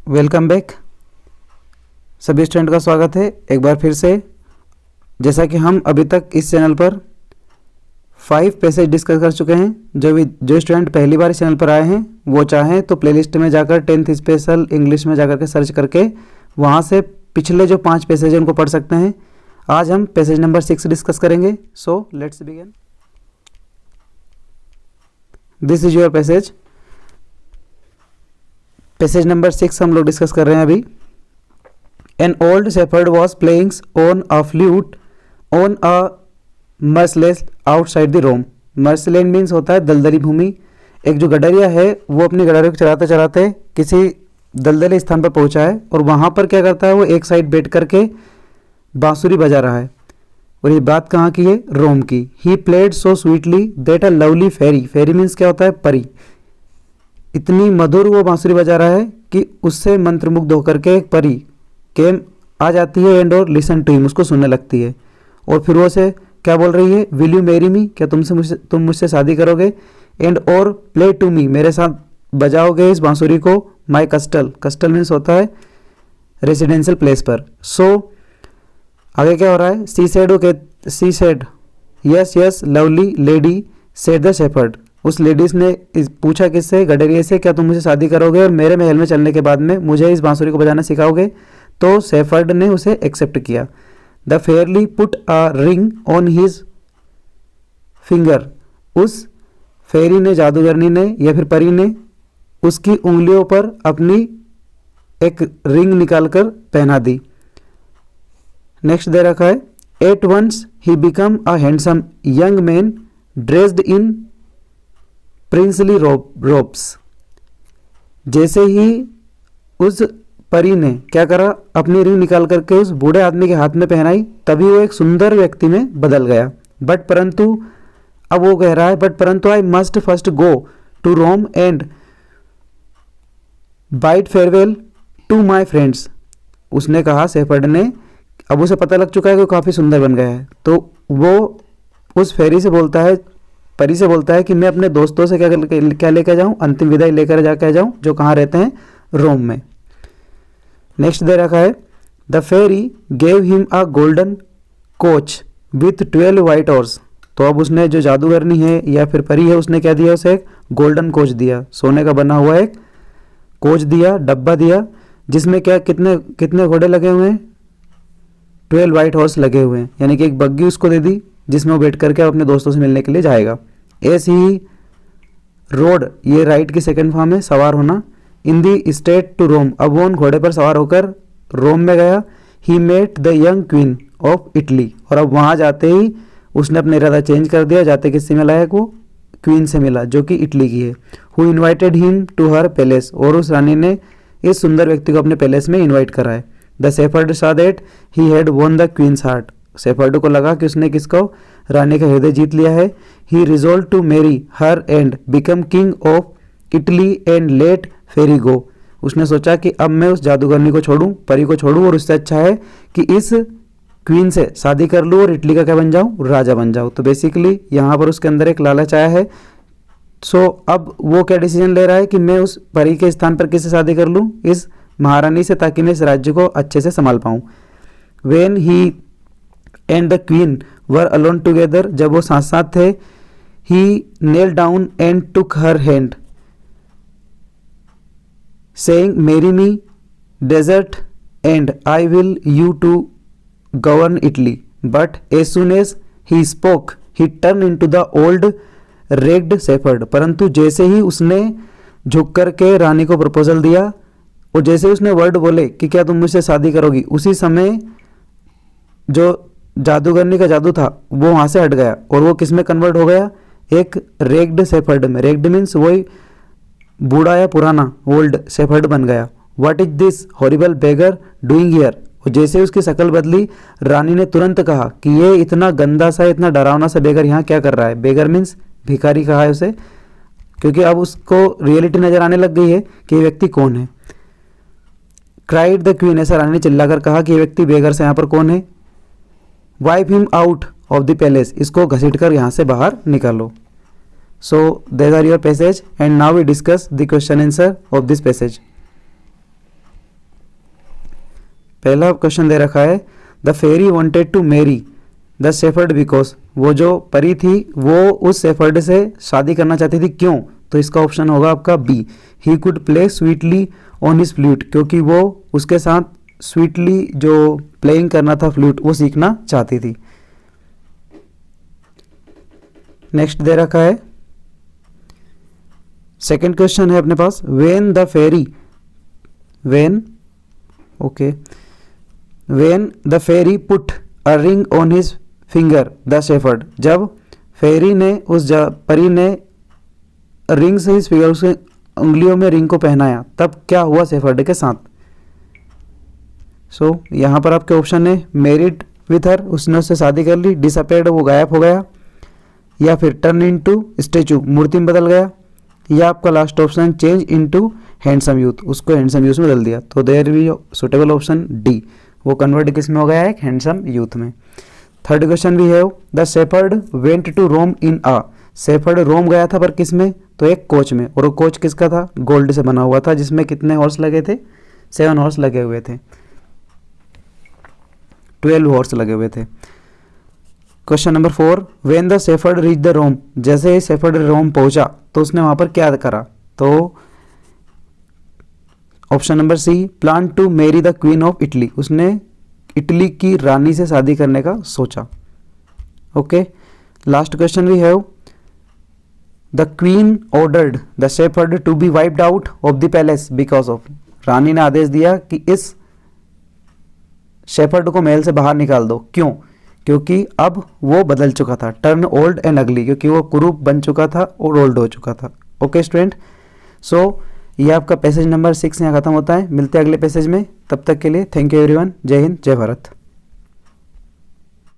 Welcome back. सभी student का स्वागत है एक बार फिर से। जैसा कि हम अभी तक इस चैनल पर 5 पैसेज डिस्कस कर चुके हैं। जो स्टूडेंट पहली बार इस चैनल पर आए हैं वो चाहें तो प्लेलिस्ट में जाकर 10th स्पेशल इंग्लिश में जाकर के सर्च करके वहाँ से पिछले जो 5 पैसेज हैं उनको पढ़ सकते हैं। आज हम पैसेज नंबर 6 डिस्कस करेंगे। So let's begin. This is your passage. Passage number 6 हम लोग डिस्कस कर रहे हैं अभी। An old shepherd was playing on a flute on a marshland outside the Rome. Marshland means होता है दलदली भूमि। एक जो गडरिया है वो अपनी गडरिया को चलाते चलाते किसी दलदली स्थान पर पहुंचा है और वहाँ पर क्या करता है, वो एक साइड बैठ करके बांसुरी बजा रहा है। और ये बात कहाँ की है? रोम की। He played so sweetly that a lovely fairy. Fairy means क्या होता है? परी। इतनी मधुर वो बांसुरी बजा रहा है कि उससे मंत्रमुग्ध होकर के एक परी केम आ जाती है एंड और लिसन टू हिम, उसको सुनने लगती है। और फिर वो से क्या बोल रही है? विल यू मैरी मी, क्या तुम मुझसे शादी करोगे? एंड और प्ले टू मी, मेरे साथ बजाओगे इस बांसुरी को। माई कस्टल, कस्टल मीन्स होता है रेसिडेंशियल प्लेस पर। सो आगे क्या हो रहा है? She said yes yes lovely lady said the shepherd. उस लेडीज ने पूछा किससे? गडरिया से, क्या तुम मुझे शादी करोगे और मेरे महल में चलने के बाद में मुझे इस बांसुरी को बजाना सिखाओगे? तो शेफर्ड ने उसे एक्सेप्ट किया। The Fairlie put a ring on his finger. उस फेरी ने, जादूगरनी ने या फिर परी ने उसकी उंगलियों पर अपनी एक रिंग निकालकर पहना दी। नेक्स्ट दे रखा है, at once he became a handsome young man dressed in princely robes. जैसे ही उस परी ने क्या करा, अपनी रिंग निकाल करके उस बूढ़े आदमी के हाथ में पहनाई, तभी वो एक सुंदर व्यक्ति में बदल गया। बट परंतु अब वो कह रहा है, बट परंतु I must first go to Rome and bade farewell to my friends. उसने कहा, शेफर्ड ने, अब उसे पता लग चुका है कि वो काफ़ी सुंदर बन गया है, तो वो उस फेरी से बोलता है, परी से बोलता है कि मैं अपने दोस्तों से क्या लेकर जाऊं? अंतिम विदाई लेकर जाकर जाऊं, जो कहाँ रहते हैं? रोम में। नेक्स्ट दे रखा है, the fairy gave him a golden coach with 12 white horse. तो अब उसने, जो जादूगरनी है या फिर परी है, उसने क्या दिया? उसे एक गोल्डन कोच दिया, सोने का बना हुआ एक कोच दिया, डब्बा दिया, जिसमें क्या कितने घोड़े लगे हुए हैं? 12 वाइट हॉर्स लगे हुए हैं। यानी कि एक बग्गी उसको दे दी जिसमें वो बैठ करके अपने दोस्तों से मिलने के लिए जाएगा। ऐसे ही रोड, ये राइट की सेकंड फॉर्म है, सवार होना। इन दी स्टेट टू रोम, अब वो उन घोड़े पर सवार होकर रोम में गया। He met the young queen of Italy, और अब वहाँ जाते ही उसने अपना इरादा चेंज कर दिया। जाते किससे मिला है? वो क्वीन से मिला, जो कि इटली की है। Who invited him to her palace, और उस रानी ने इस सुंदर व्यक्ति को अपने पैलेस में इन्वाइट करा है। The shepherd saw that he had won the queen's heart. Shepherd को लगा कि उसने किसको? रानी का हृदय जीत लिया है। He resolve to marry her and become king of Italy and let fairy go. उसने सोचा कि अब मैं उस जादूगरनी को छोड़ूं, परी को छोड़ूं, और उससे अच्छा है कि इस क्वीन से शादी कर लूं और इटली का क्या बन जाऊं? राजा बन जाऊं। तो बेसिकली यहाँ पर उसके अंदर एक लालच आया है। सो अब वो क्या डिसीजन ले रहा है कि मैं उस परी के स्थान पर किससे शादी कर लूं? इस महारानी से, ताकि मैं इस राज्य को अच्छे से संभाल पाऊं। When he and the queen were alone together, जब वो साथ साथ थे, he knelt down and took her hand saying marry me dearest and I will you to govern Italy. But as soon as he spoke he turned into the old ragged shepherd. परंतु जैसे ही उसने झुक करके रानी को proposal दिया और जैसे ही उसने वर्ड बोले कि क्या तुम मुझसे शादी करोगी, उसी समय जो जादूगरनी का जादू था वो वहाँ से हट गया और वो किस में कन्वर्ट हो गया? एक रेग्ड शेफर्ड में। रेग्ड मीन्स वही बूढ़ा या पुराना, ओल्ड शेफर्ड बन गया। What is this horrible beggar doing here. और जैसे ही उसकी शक्ल बदली, रानी ने तुरंत कहा कि ये इतना गंदा सा, इतना डरावना सा बेगर यहाँ क्या कर रहा है? बेगर मीन्स भिखारी कहा है उसे, क्योंकि अब उसको रियलिटी नजर आने लग गई है कि ये व्यक्ति कौन है। क्राइड द क्वीन, ऐसा रानी ने चिल्लाकर कहा कि ये व्यक्ति बेगर से यहाँ पर कौन है? Wipe him out of the palace, इसको घसीट कर यहाँ से बाहर निकालो। So there are your passage and now we discuss the question answer of this passage. पहला क्वेश्चन दे रखा है the fairy wanted to marry the shepherd because, वो जो परी थी वो उस शेफर्ड से शादी करना चाहती थी, क्यों? तो इसका ऑप्शन होगा आपका B, he could play sweetly on his flute, क्योंकि वो उसके साथ स्वीटली जो प्लेइंग करना था फ्लूट वो सीखना चाहती थी। नेक्स्ट दे रखा है सेकंड क्वेश्चन है अपने पास, when the fairy when the fairy put a ring on his finger the shepherd, जब फेरी ने परी ने रिंग से हिज फिंगर उसके उंगलियों में रिंग को पहनाया, तब क्या हुआ शेफर्ड के साथ? सो यहाँ पर आपके ऑप्शन है मैरिड विथ हर, उसने उससे शादी कर ली, डिसअपेयर्ड वो गायब हो गया, या फिर टर्न इनटू स्टेचू मूर्ति में बदल गया, या आपका last option change into handsome youth, उसको हैंडसम यूथ में बदल दिया। तो there be suitable option D, वो कन्वर्ट किस में हो गया है? एक हैंडसम यूथ में। थर्ड क्वेश्चन भी है the shepherd went to Rome in a, shepherd Rome गया था पर किस में? तो एक कोच में, और वो कोच किसका था? गोल्ड से बना हुआ था, जिसमें कितने हॉर्स लगे थे? 7 हॉर्स लगे हुए थे, 12 हॉर्स लगे हुए थे। Question number 4, when the shepherd reach the Rome, जैसे ही शेफर्ड रोम पहुंचा तो उसने वहां पर क्या करा? तो option number C, plan to marry the queen of Italy, उसने इटली की रानी से शादी करने का सोचा। Okay, last question we have the queen ordered the shepherd to be wiped out of the palace because of, रानी ने आदेश दिया कि इस शेफर्ड को महल से बाहर निकाल दो, क्यों? क्योंकि अब वो बदल चुका था, टर्न ओल्ड एंड अगली, क्योंकि वो कुरूप बन चुका था और ओल्ड हो चुका था। ओके स्टूडेंट, सो ये आपका पैसेज नंबर 6 यहाँ खत्म होता है। मिलते हैं अगले पैसेज में, तब तक के लिए थैंक यू एवरीवन। जय हिंद, जय भारत।